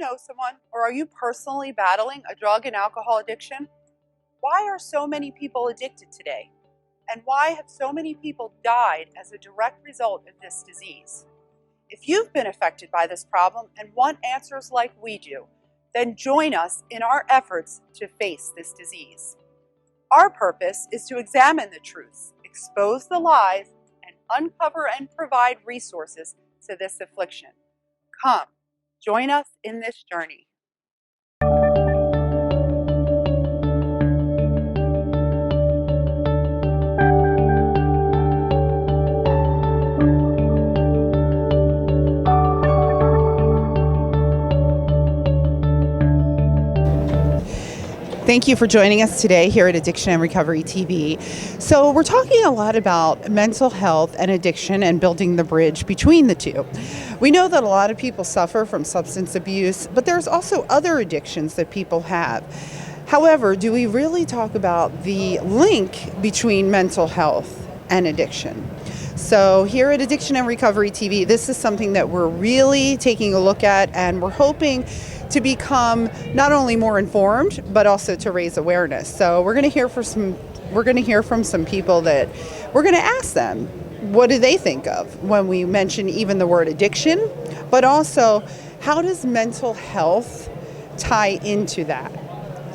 know someone, or are you personally battling a drug and alcohol addiction? Why are so many people addicted today? And why have so many people died as a direct result of this disease? If you've been affected by this problem and want answers like we do, then join us in our efforts to face this disease. Our purpose is to examine the truths, expose the lies, and uncover and provide resources to this affliction. Come, join us in this journey. Thank you for joining us today here at Addiction and Recovery TV. So we're talking a lot about mental health and addiction and building the bridge between the two. We know that a lot of people suffer from substance abuse, but there's also other addictions that people have. However, do we really talk about the link between mental health and addiction? So here at Addiction and Recovery TV, this is something that we're really taking a look at, and we're hoping to become not only more informed, but also to raise awareness. So we're going to hear from some people that we're going to ask them, what do they think of when we mention even the word addiction, but also how does mental health tie into that?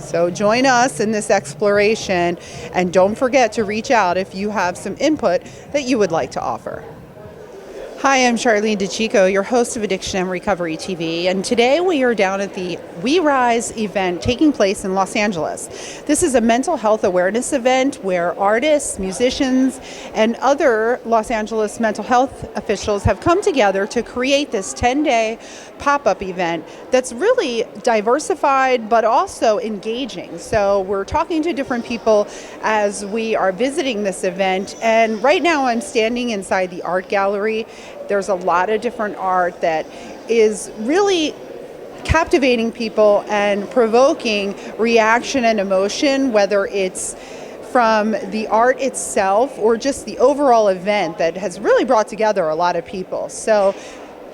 So join us in this exploration, and don't forget to reach out if you have some input that you would like to offer. Hi, I'm Charlene DeChico, your host of Addiction and Recovery TV, and today we are down at the We Rise event taking place in Los Angeles. This is a mental health awareness event where artists, musicians, and other Los Angeles mental health officials have come together to create this 10-day pop-up event that's really diversified but also engaging. So we're talking to different people as we are visiting this event, and right now I'm standing inside the art gallery. There's a lot of different art that is really captivating people and provoking reaction and emotion, whether it's from the art itself or just the overall event that has really brought together a lot of people. So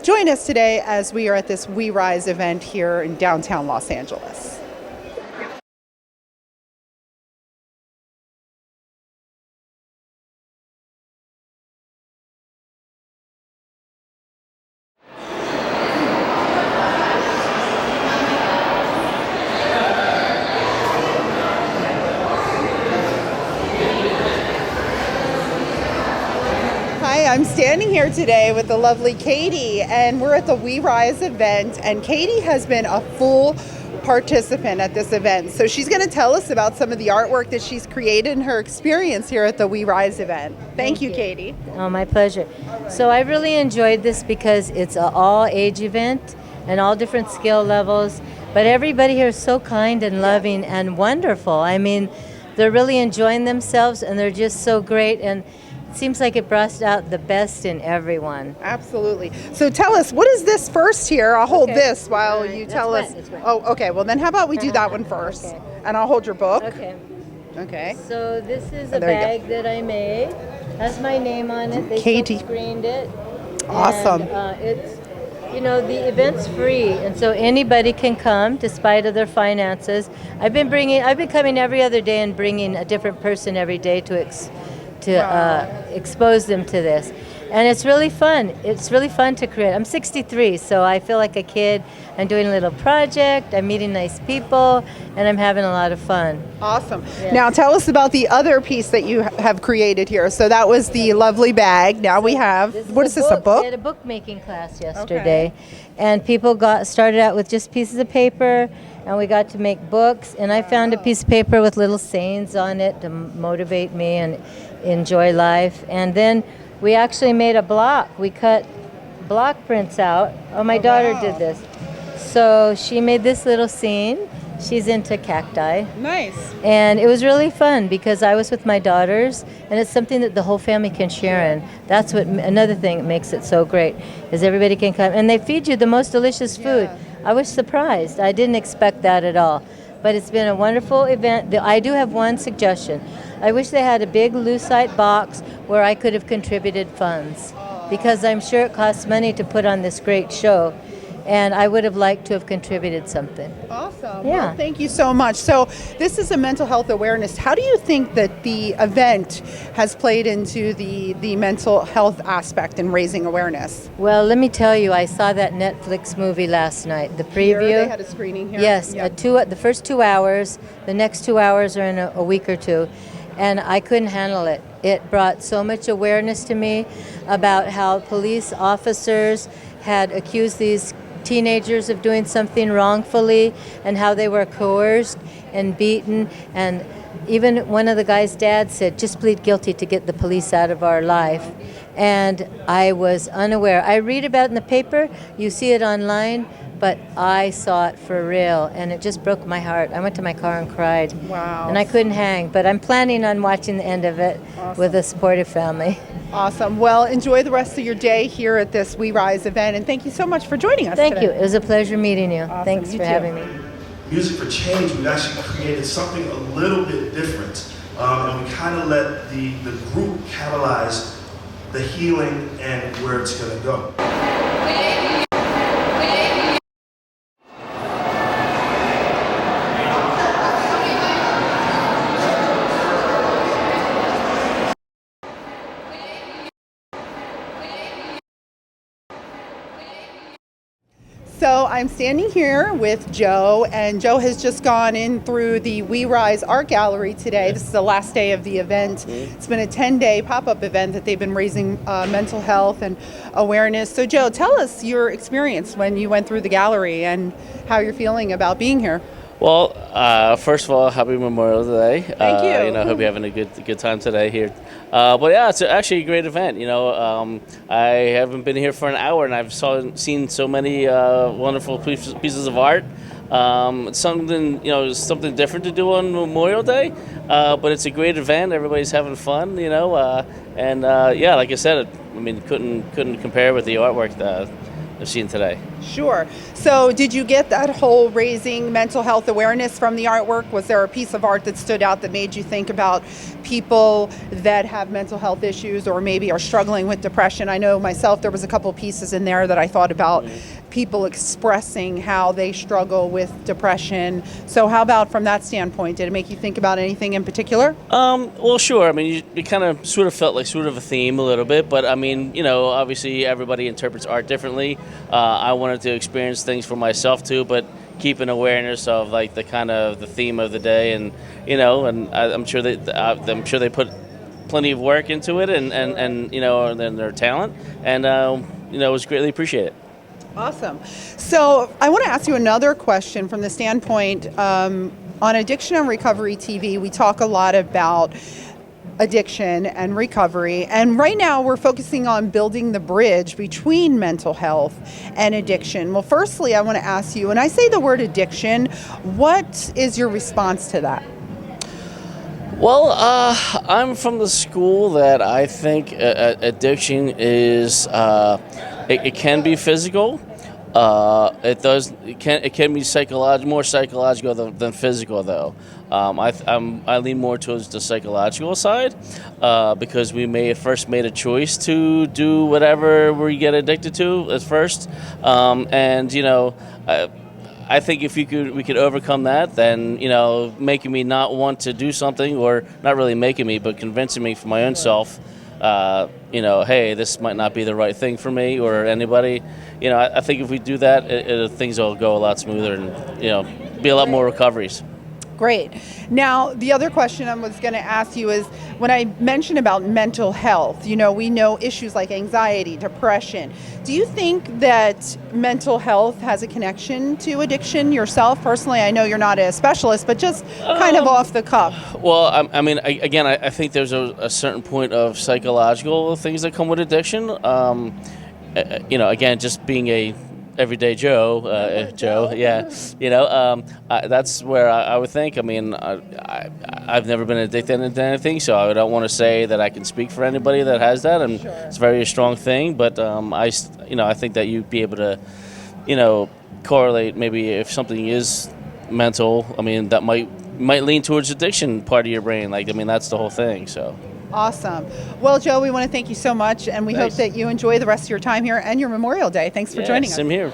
join us today as we are at this We Rise event here in downtown Los Angeles. I'm standing here today with the lovely Katie, and we're at the We Rise event, and Katie has been a full participant at this event. So she's going to tell us about some of the artwork that she's created and her experience here at the We Rise event. Thank you, Katie. Oh, my pleasure. So I really enjoyed this because it's an all-age event and all different skill levels, but everybody here is so kind and loving and wonderful. I mean, they're really enjoying themselves, and they're just so great, and seems like it brought out the best in everyone. Absolutely. So tell us, what is this first here? I'll hold this while you tell us. Oh, okay. Well, then how about we do that one first? Okay. And I'll hold your book. Okay. Okay. So this is a bag that I made. Has my name on it. They Katie screened it. Awesome. And, it's, you know, the event's free, and so anybody can come despite of their finances. I've been coming every other day and bringing a different person every day to expose them to this. And it's really fun. It's really fun to create. I'm 63, so I feel like a kid. I'm doing a little project, I'm meeting nice people, and I'm having a lot of fun. Awesome. Yes. Now tell us about the other piece that you have created here. So that was the lovely bag. Now we have, what is this, a book? We had a bookmaking class yesterday, and people started out with just pieces of paper, and we got to make books, and I found a piece of paper with little sayings on it to motivate me and enjoy life. And then we actually made a block. We cut block prints out. Oh, my daughter did this. So she made this little scene. She's into cacti. Nice. And it was really fun because I was with my daughters, and it's something that the whole family can share in. That's what another thing that makes it so great, is everybody can come. And they feed you the most delicious food. Yeah. I was surprised. I didn't expect that at all. But it's been a wonderful event. I do have one suggestion. I wish they had a big lucite box where I could have contributed funds, because I'm sure it costs money to put on this great show. and I would have liked to have contributed something. Awesome. Yeah. Well, thank you so much. So this is a mental health awareness. How do you think that the event has played into the mental health aspect in raising awareness? Well, let me tell you, I saw that Netflix movie last night, the preview. Here, they had a screening here. Yes, Yeah. the first 2 hours. The next 2 hours are in a week or two, and I couldn't handle it. It brought so much awareness to me about how police officers had accused these teenagers of doing something wrongfully, and how they were coerced and beaten. And even one of the guy's dad said, just plead guilty to get the police out of our life. And I was unaware. I read about it in the paper, you see it online, but I saw it for real, and it just broke my heart. I went to my car and cried. Wow. And I couldn't hang, but I'm planning on watching the end of it with a supportive family. Awesome. Well, enjoy the rest of your day here at this We Rise event, and thank you so much for joining us Thank today. you. It was a pleasure meeting you. Awesome. Thanks You for too. having me. Music for Change, we've actually created something a little bit different. And we kind of let the group catalyze the healing and where it's going to go. So I'm standing here with Joe, and Joe has just gone in through the We Rise Art Gallery today. This is the last day of the event. It's been a 10-day pop-up event that they've been raising mental health and awareness. So Joe, tell us your experience when you went through the gallery and how you're feeling about being here. Well, first of all, happy Memorial Day. Thank you. I hope you're having a good time today here. But yeah, it's actually a great event. I haven't been here for an hour, and I've seen so many wonderful pieces of art. It's something different to do on Memorial Day, but it's a great event. Everybody's having fun, yeah, like I said, couldn't compare with the artwork that I've seen today. Sure. So did you get that whole raising mental health awareness from the artwork? Was there a piece of art that stood out that made you think about people that have mental health issues or maybe are struggling with depression? I know myself, there was a couple pieces in there that I thought about people expressing how they struggle with depression. So how about from that standpoint? Did it make you think about anything in particular? Well, sure. You kind of sort of felt like sort of a theme a little bit, but obviously everybody interprets art differently. I wanted to experience things for myself too, but keep an awareness of like the kind of the theme of the day, and I'm sure they put plenty of work into it, and their talent, and it was greatly appreciated. Awesome. So I want to ask you another question from the standpoint, on Addiction and Recovery TV, we talk a lot about addiction and recovery, and right now we're focusing on building the bridge between mental health and addiction. Well, firstly, I want to ask you, when I say the word addiction, what is your response to that? Well, I'm from the school that I think addiction is it can be physical. It can be more psychological than physical, though. I lean more towards the psychological side because we may have first made a choice to do whatever we get addicted to at first, I think if we could overcome that, then making me not want to do something, or not really making me, but convincing me for my own self. Hey, this might not be the right thing for me or anybody. I think if we do that, things will go a lot smoother, and be a lot more recoveries. Great. Now, the other question I was going to ask you is, when I mention about mental health, we know issues like anxiety, depression. Do you think that mental health has a connection to addiction yourself? Personally, I know you're not a specialist, but just kind of off the cuff. Well, I think there's a certain point of psychological things that come with addiction. Again, just being a everyday Joe, that's where I would think. I've never been addicted to anything, so I don't want to say that I can speak for anybody that has that, and Sure. It's a very strong thing. But I think that you'd be able to, correlate maybe if something is mental. That might lean towards addiction part of your brain. That's the whole thing. So. Awesome. Well, Joe, we want to thank you so much, and we hope Thanks. that you enjoy the rest of your time here and your Memorial Day. Thanks for joining us. Same here.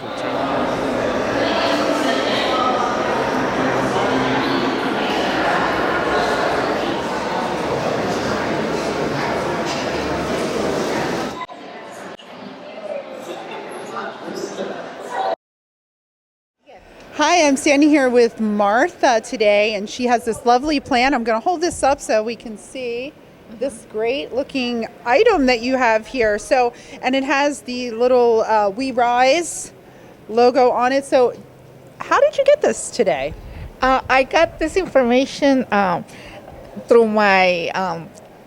Hi, I'm standing here with Martha today, and she has this lovely plant. I'm going to hold this up so we can see this great looking item that you have here. So, and it has the little We Rise logo on it. So, how did you get this today? I got this information through my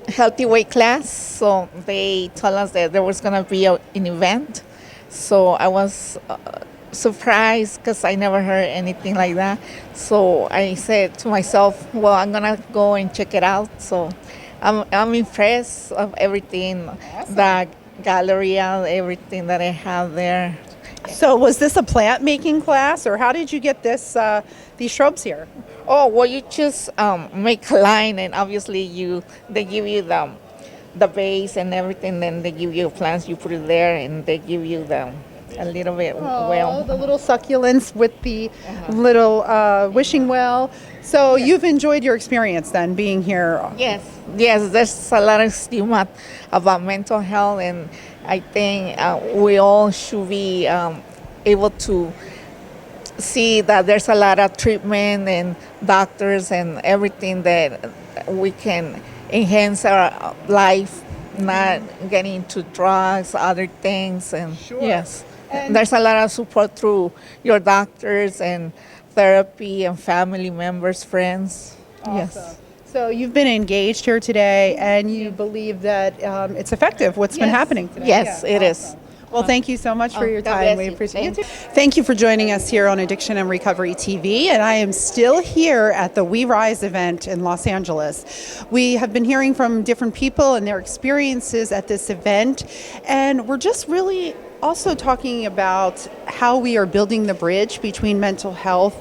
healthy weight class. So they told us that there was going to be an event. So I was surprised because I never heard anything like that. So I said to myself, well, I'm going to go and check it out. So I'm impressed of everything, the gallery and everything that I have there. So, was this a plant making class, or how did you get this these shrubs here? Oh, well, you just make a line, and obviously they give you the base and everything. Then they give you plants, you put it there, and they give you a little bit Oh, the little succulents with the little wishing well. So, you've enjoyed your experience then being here. Yes, there's a lot of stigma about mental health, and I think we all should be able to see that there's a lot of treatment and doctors and everything that we can enhance our life, not getting into drugs, other things, and yes, And- there's a lot of support through your doctors and therapy and family members, friends. Yes. So, you've been engaged here today, and you believe that it's effective, what's been happening today? Yes, it is. Well, thank you so much for your God time. bless We you. appreciate Thank it. Thank you for joining us here on Addiction and Recovery TV. And I am still here at the We Rise event in Los Angeles. We have been hearing from different people and their experiences at this event. And we're just really also talking about how we are building the bridge between mental health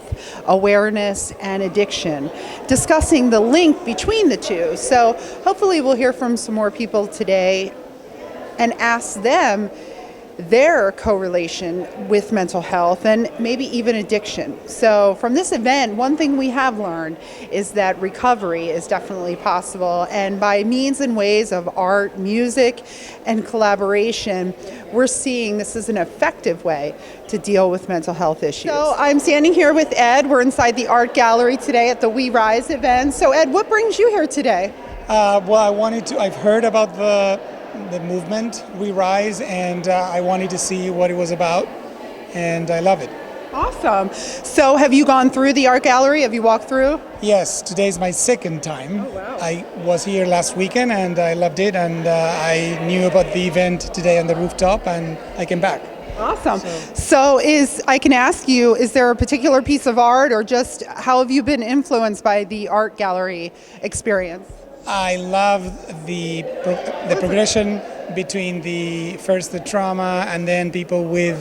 awareness and addiction, discussing the link between the two. So hopefully we'll hear from some more people today and ask them their correlation with mental health and maybe even addiction. So from this event, one thing we have learned is that recovery is definitely possible, and by means and ways of art, music, and collaboration, we're seeing this is an effective way to deal with mental health issues. So I'm standing here with Ed. We're inside the art gallery today at the We Rise event. So Ed, what brings you here today? I've heard about the movement, We Rise, and I wanted to see what it was about, and I love it. Awesome. So have you gone through the art gallery? Have you walked through? Yes, today's my second time. Oh, wow. I was here last weekend and I loved it, and I knew about the event today on the rooftop, and I came back. Awesome. So I can ask you, is there a particular piece of art, or just how have you been influenced by the art gallery experience? I love the progression between the trauma, and then people with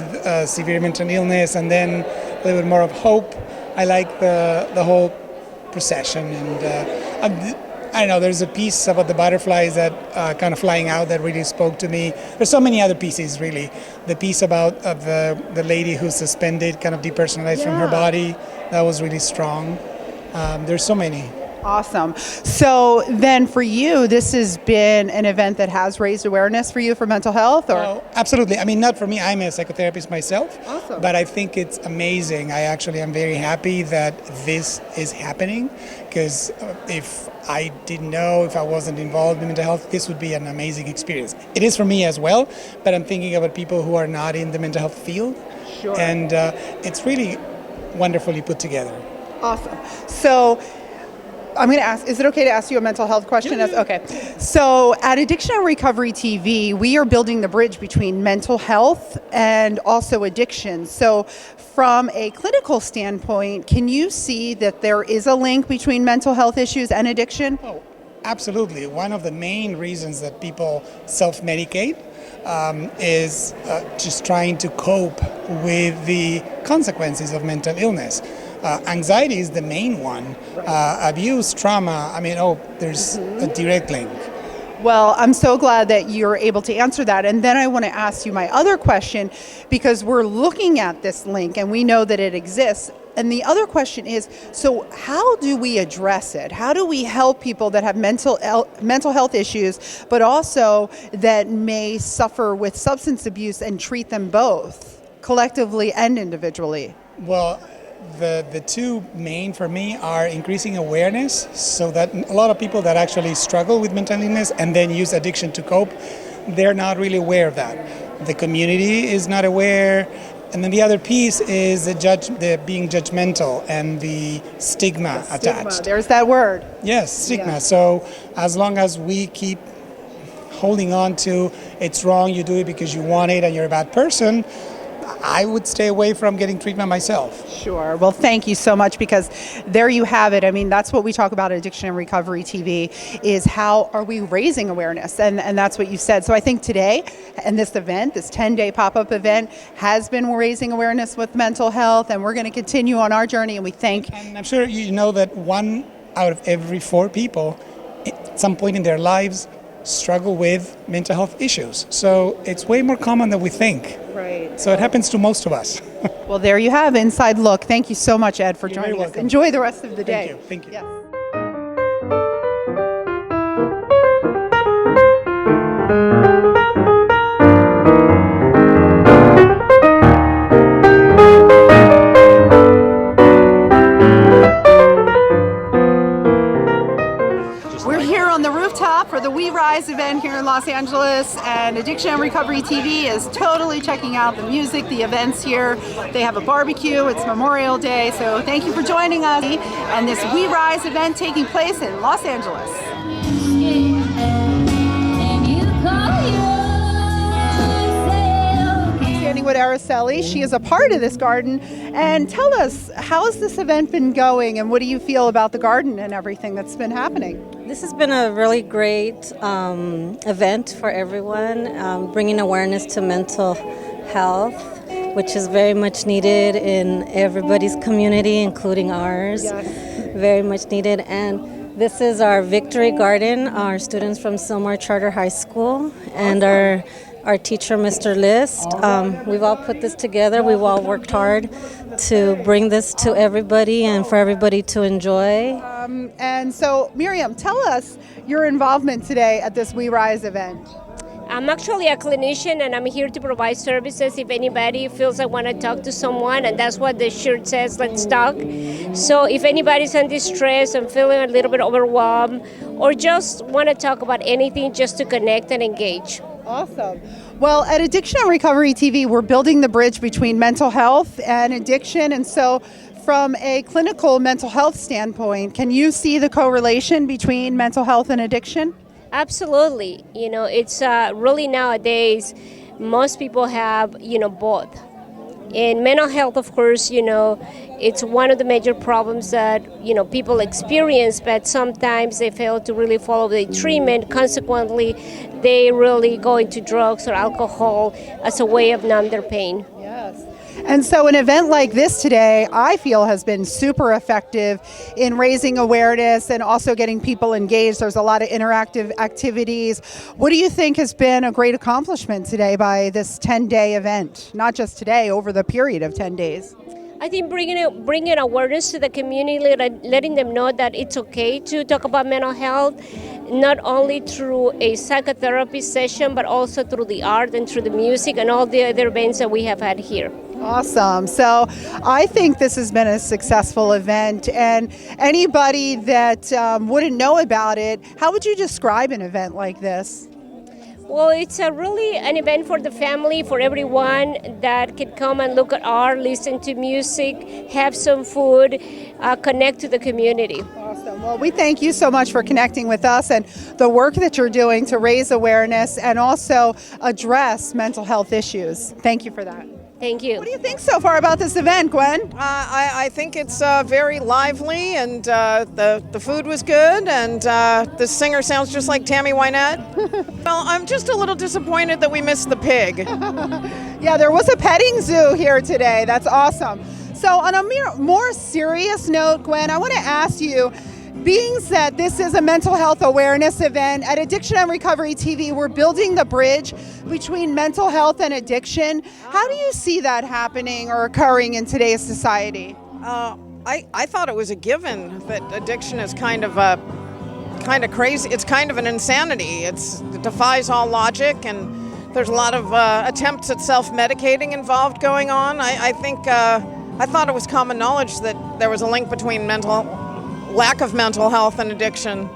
severe mental illness, and then a little bit more of hope. I like the whole procession, and I don't know, there's a piece about the butterflies that kind of flying out that really spoke to me. There's so many other pieces, really. The piece about the lady who's suspended, kind of depersonalized from her body, that was really strong. There's so many. Awesome. So then for you, this has been an event that has raised awareness for you for mental health? Or? Oh, absolutely. I mean, not for me. I'm a psychotherapist myself. Awesome. But I think it's amazing. I actually am very happy that this is happening, because if I didn't know, if I wasn't involved in mental health, this would be an amazing experience. It is for me as well, but I'm thinking about people who are not in the mental health field. Sure. And it's really wonderfully put together. Awesome. So I'm going to ask, is it okay to ask you a mental health question? Okay. So at Addiction and Recovery TV, we are building the bridge between mental health and also addiction. So from a clinical standpoint, can you see that there is a link between mental health issues and addiction? Oh, absolutely. One of the main reasons that people self-medicate is just trying to cope with the consequences of mental illness. Anxiety is the main one. Abuse, trauma, there's a direct link. Well, I'm so glad that you're able to answer that. And then I want to ask you my other question, because we're looking at this link and we know that it exists. And the other question is, so how do we address it? How do we help people that have mental health issues, but also that may suffer with substance abuse, and treat them both collectively and individually? Well, the two main for me are increasing awareness so that a lot of people that actually struggle with mental illness and then use addiction to cope, they're not really aware of that. The community is not aware. And then the other piece is the being judgmental and the stigma attached. There's that word. Yes, stigma. Yeah. So as long as we keep holding on to it's wrong, you do it because you want it and you're a bad person, I would stay away from getting treatment myself. Sure. Well, thank you so much, because there you have it. I mean, that's what we talk about at Addiction and Recovery TV, is how are we raising awareness? And that's what you said. So I think today, and this event, this 10-day pop-up event, has been raising awareness with mental health, and we're going to continue on our journey, and we thank. And I'm sure you know that 1 out of every 4 people at some point in their lives struggle with mental health issues. So it's way more common than we think. Right. So it happens to most of us. Well, there you have Inside Look. Thank you so much, Ed, for You're very joining us. welcome. Enjoy the rest of the day. Thank you. Thank you. Yes. We're here on the rooftop for the We Rise event here in Los Angeles, and Addiction and Recovery TV is totally checking out the music, the events here. They have a barbecue, it's Memorial Day, so thank you for joining us and this We Rise event taking place in Los Angeles. Standing with Araceli, she is a part of this garden, and tell us, how's this event been going, and what do you feel about the garden and everything that's been happening? This has been a really great event for everyone, bringing awareness to mental health, which is very much needed in everybody's community, including ours. Yes. Very much needed. And this is our Victory Garden, our students from Sylmar Charter High School, and our teacher, Mr. List. We've all put this together. We've all worked hard to bring this to everybody and for everybody to enjoy. And so, Miriam, tell us your involvement today at this We Rise event. I'm actually a clinician, and I'm here to provide services if anybody feels I want to talk to someone, and that's what the shirt says, let's talk. So if anybody's in distress and feeling a little bit overwhelmed, or just want to talk about anything, just to connect and engage. Awesome. Well, at Addiction and Recovery TV, we're building the bridge between mental health and addiction, and so from a clinical mental health standpoint, can you see the correlation between mental health and addiction? Absolutely. You know, it's really nowadays, most people have, both. In mental health, of course, it's one of the major problems that, people experience, but sometimes they fail to really follow the treatment. Consequently, they really go into drugs or alcohol as a way of numb their pain. Yes. And so an event like this today, I feel, has been super effective in raising awareness and also getting people engaged. There's a lot of interactive activities. What do you think has been a great accomplishment today by this 10-day event? Not just today, over the period of 10 days. I think bringing awareness to the community, letting them know that it's okay to talk about mental health, not only through a psychotherapy session, but also through the art and through the music and all the other events that we have had here. Awesome. So I think this has been a successful event, and anybody that wouldn't know about it, how would you describe an event like this? Well, it's really an event for the family, for everyone that can come and look at art, listen to music, have some food, connect to the community. Awesome. Well, we thank you so much for connecting with us and the work that you're doing to raise awareness and also address mental health issues. Thank you for that. Thank you. What do you think so far about this event, Gwen? I think it's very lively, and the food was good, and the singer sounds just like Tammy Wynette. Well, I'm just a little disappointed that we missed the pig. Yeah, there was a petting zoo here today. That's awesome. So on a more serious note, Gwen, I want to ask you, being that this is a mental health awareness event, at Addiction and Recovery TV, we're building the bridge between mental health and addiction. How do you see that happening or occurring in today's society? I thought it was a given that addiction is kind of crazy. It's kind of an insanity. It defies all logic, and there's a lot of attempts at self-medicating involved going on. I think I thought it was common knowledge that there was a link between lack of mental health and addiction.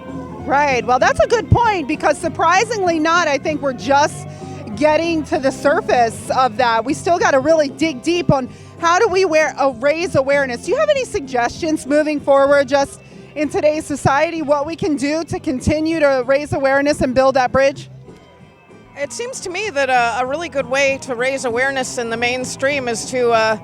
Right. Well, that's a good point because surprisingly not, I think we're just getting to the surface of that. We still got to really dig deep on how do we raise awareness. Do you have any suggestions moving forward just in today's society, what we can do to continue to raise awareness and build that bridge? It seems to me that a really good way to raise awareness in the mainstream is to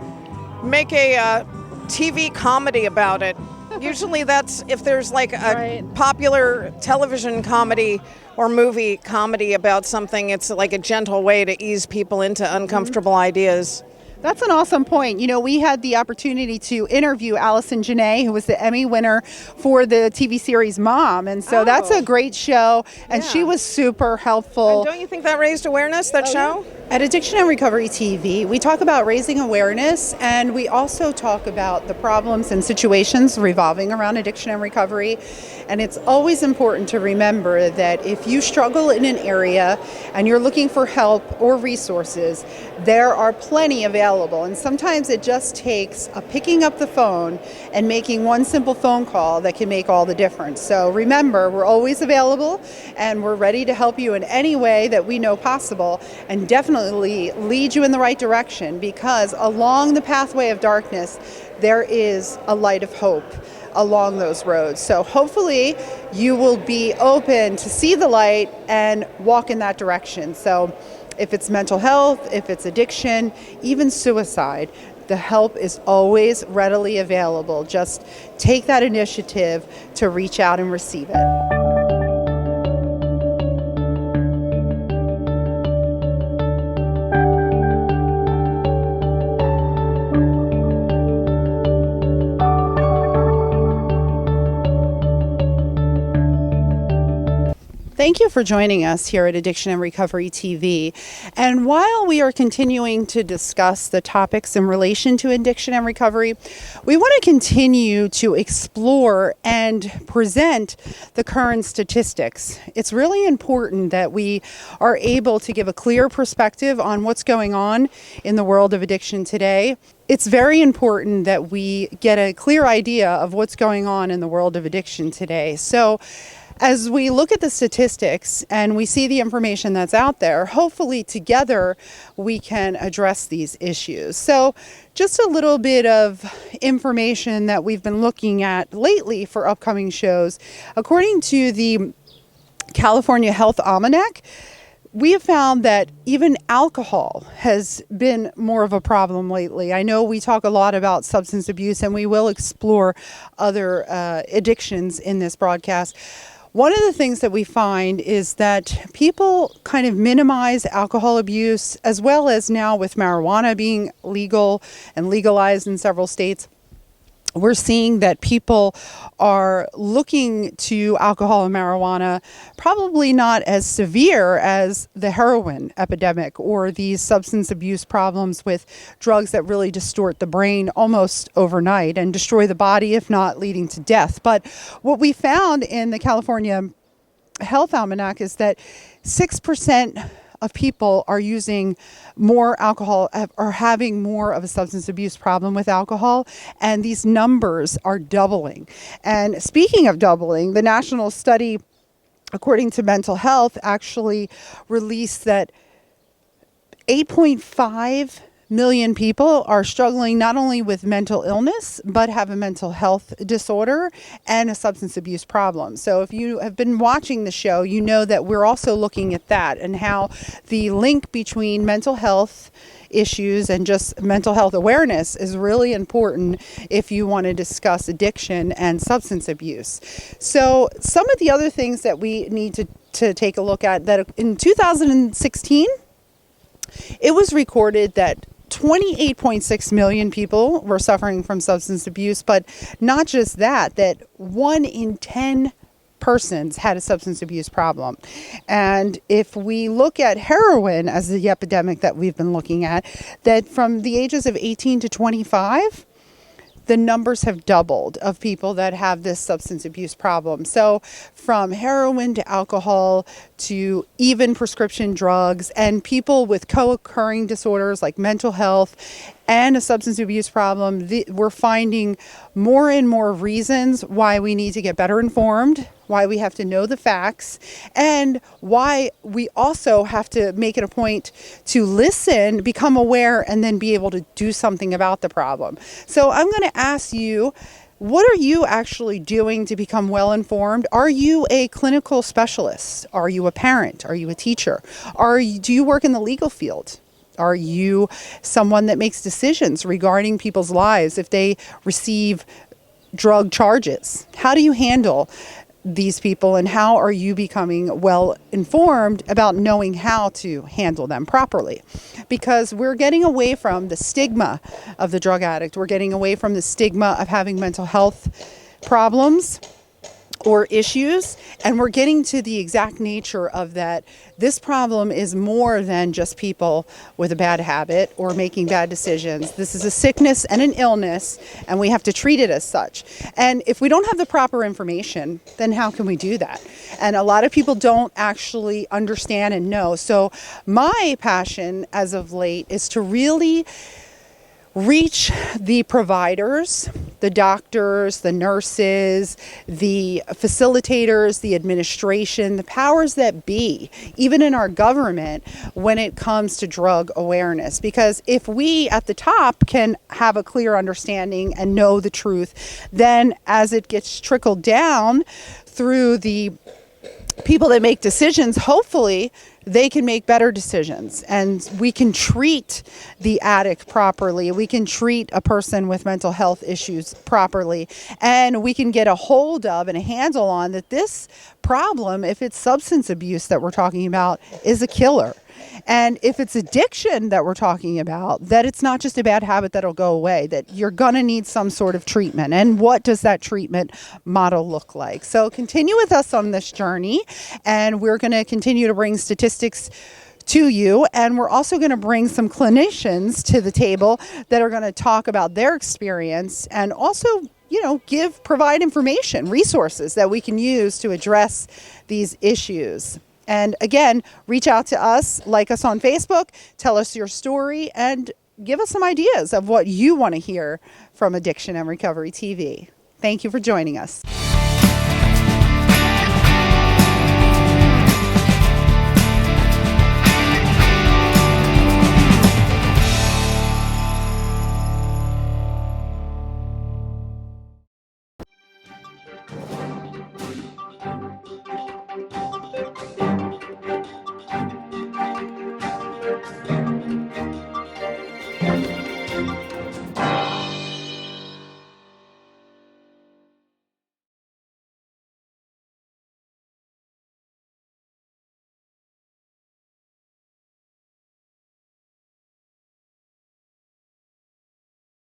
make a TV comedy about it. Usually that's if there's like a popular television comedy or movie comedy about something, it's like a gentle way to ease people into uncomfortable ideas. That's an awesome point. You know, we had the opportunity to interview Allison Janae, who was the Emmy winner for the TV series Mom. And so that's a great show. And she was super helpful. And don't you think that raised awareness, that show? At Addiction and Recovery TV, we talk about raising awareness, and we also talk about the problems and situations revolving around addiction and recovery. And it's always important to remember that if you struggle in an area and you're looking for help or resources, there are plenty available. And sometimes it just takes picking up the phone and making one simple phone call that can make all the difference. So remember, we're always available and we're ready to help you in any way that we know possible, and definitely lead you in the right direction, because along the pathway of darkness, there is a light of hope along those roads. So hopefully you will be open to see the light and walk in that direction. So if it's mental health, if it's addiction, even suicide, the help is always readily available. Just take that initiative to reach out and receive it. Thank you for joining us here at Addiction and Recovery TV. And while we are continuing to discuss the topics in relation to addiction and recovery, we want to continue to explore and present the current statistics. It's really important that we are able to give a clear perspective on what's going on in the world of addiction today. It's very important that we get a clear idea of what's going on in the world of addiction today. So, as we look at the statistics and we see the information that's out there, hopefully together we can address these issues. So just a little bit of information that we've been looking at lately for upcoming shows. According to the California Health Almanac, we have found that even alcohol has been more of a problem lately. I know we talk a lot about substance abuse, and we will explore other addictions in this broadcast. One of the things that we find is that people kind of minimize alcohol abuse, as well as now with marijuana being legal and legalized in several states. We're seeing that people are looking to alcohol and marijuana probably not as severe as the heroin epidemic or these substance abuse problems with drugs that really distort the brain almost overnight and destroy the body, if not leading to death. But what we found in the California Health Almanac is that 6% of people are using more alcohol, are having more of a substance abuse problem with alcohol, and these numbers are doubling. And speaking of doubling, the national study, according to Mental Health, actually released that 8.5 million people are struggling not only with mental illness, but have a mental health disorder and a substance abuse problem. So if you have been watching the show, you know that we're also looking at that and how the link between mental health issues and just mental health awareness is really important if you want to discuss addiction and substance abuse. So some of the other things that we need to take a look at, that in 2016, it was recorded that 28.6 million people were suffering from substance abuse, but not just that 1 in 10 persons had a substance abuse problem. And if we look at heroin as the epidemic that we've been looking at, that from the ages of 18 to 25, the numbers have doubled of people that have this substance abuse problem. So from heroin to alcohol to even prescription drugs, and people with co-occurring disorders like mental health and a substance abuse problem, we're finding more and more reasons why we need to get better informed, why we have to know the facts, and why we also have to make it a point to listen, become aware, and then be able to do something about the problem. So I'm going to ask you, what are you actually doing to become well informed? Are you a clinical specialist? Are you a parent? Are you a teacher? Do you work in the legal field? Are you someone that makes decisions regarding people's lives if they receive drug charges? How do you handle these people, and how are you becoming well informed about knowing how to handle them properly? Because we're getting away from the stigma of the drug addict. We're getting away from the stigma of having mental health problems or issues, and we're getting to the exact nature of that. This problem is more than just people with a bad habit or making bad decisions. This is a sickness and an illness, and we have to treat it as such. And if we don't have the proper information, then how can we do that? And a lot of people don't actually understand and know. So my passion as of late is to really reach the providers, the doctors, the nurses, the facilitators, the administration, the powers that be, even in our government, when it comes to drug awareness. Because if we at the top can have a clear understanding and know the truth, then as it gets trickled down through the people that make decisions, hopefully they can make better decisions, and we can treat the addict properly. We can treat a person with mental health issues properly, and we can get a hold of and a handle on that this problem, if it's substance abuse that we're talking about, is a killer. And if it's addiction that we're talking about, that it's not just a bad habit that'll go away, that you're going to need some sort of treatment. And what does that treatment model look like? So continue with us on this journey, and we're going to continue to bring statistics to you. And we're also going to bring some clinicians to the table that are going to talk about their experience and also provide information, resources that we can use to address these issues. And again, reach out to us, like us on Facebook, tell us your story, and give us some ideas of what you want to hear from Addiction and Recovery TV. Thank you for joining us.